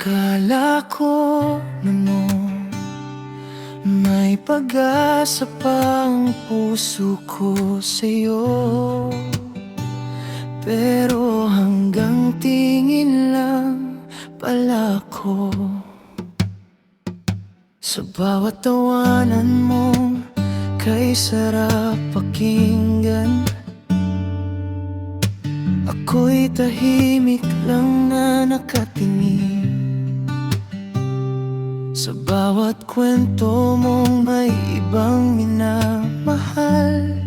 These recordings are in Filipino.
Akala ko noon may pag-asa pa ang puso ko sa'yo, pero hanggang tingin lang pala ko. Sa bawat tawanan mong kay sarap pakinggan, ako'y tahimik lang na nakatingin. Sa bawat kwento mong may ibang minamahal,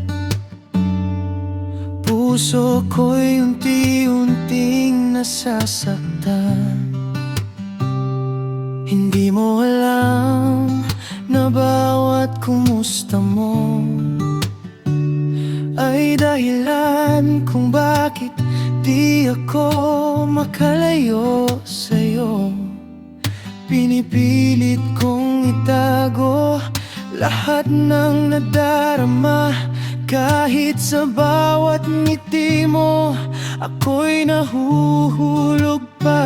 puso ko'y unti-unting nasasaktan. Hindi mo alam na bawat kumusta mo ay dahilan kung bakit di ako makalayo sa'yo. Pinipilit kong itago lahat ng nadarama, kahit sa bawat ngiti mo ako'y nahuhulog pa.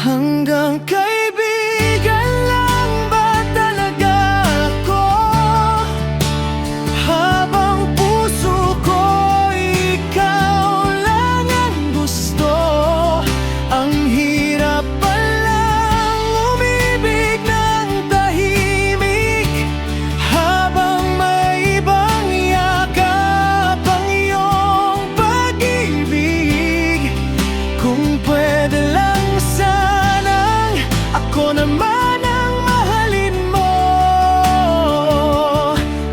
Hanggang kaibigan lang ba talaga ako? Habang puso ko ikaw lang ang gusto. Ang hirap palang umibig ng tahimik, habang may ibang yakap ang iyong pag-ibig. Kung pwede lang sanang ako naman ang mahalin mo,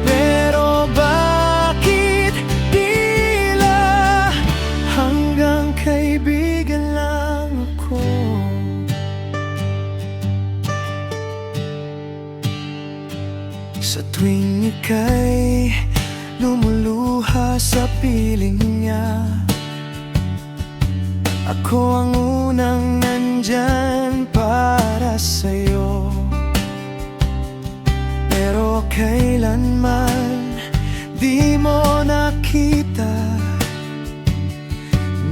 pero bakit tila hanggang kaibigan lang ako? Sa tuwing ika'y lumuluha sa piling niya, ako ang unang nandyan para sa'yo. Pero kailanman di mo nakita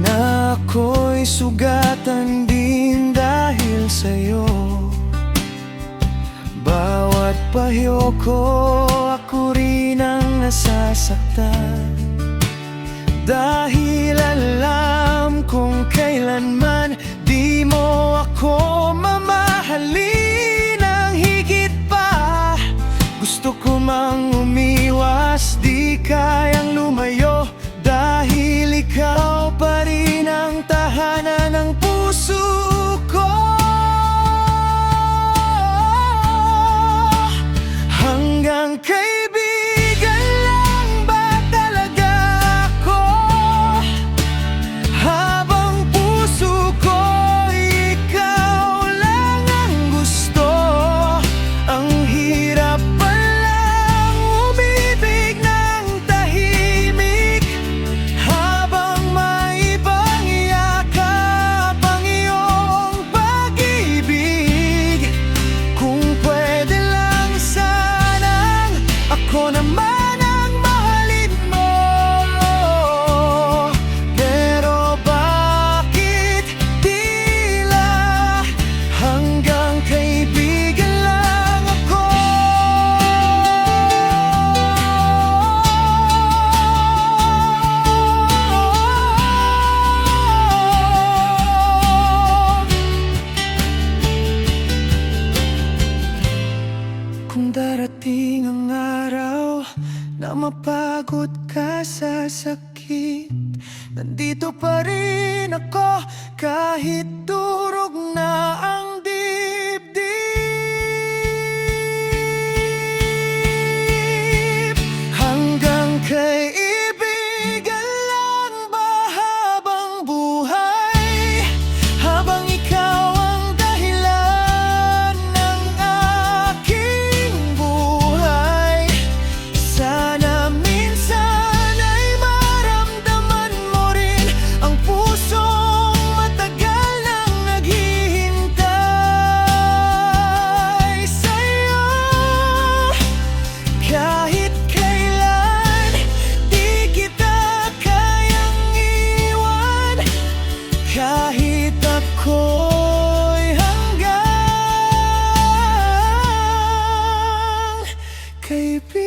na ako'y sugatan din dahil sa'yo. Bawat pahiyo ko, ako rin ang nasasaktan, dahil alam kong kailanman di mo ako mamahalin ng higit pa. Gusto ko mang umiwas, di kayang lumayo, dahil ikaw pa rin ang tahanan ng puso ko. Hanggang kaibigan lang ba talaga ako? Habang puso ko ikaw lang ang gusto. Ang hirap palang umibig ng tahimik, habang may ibang yakap ang iyong pag-ibig. Kung pwede lang sanang ako naman ang mahalin mo, pero bakit tila hanggang kaibigan lang ako? Kung darating ang araw na mapagod ka sa sakit, nandito pa rin ako kahit durog na ang dibdib. Hanggang kaibigan lang ba habang buhay, habang ikaw ang dahilan ng aking buhay. Sana minsan ay maramdaman mo rin ang pusong matagal nang kahit ako'y hanggang kaibigan.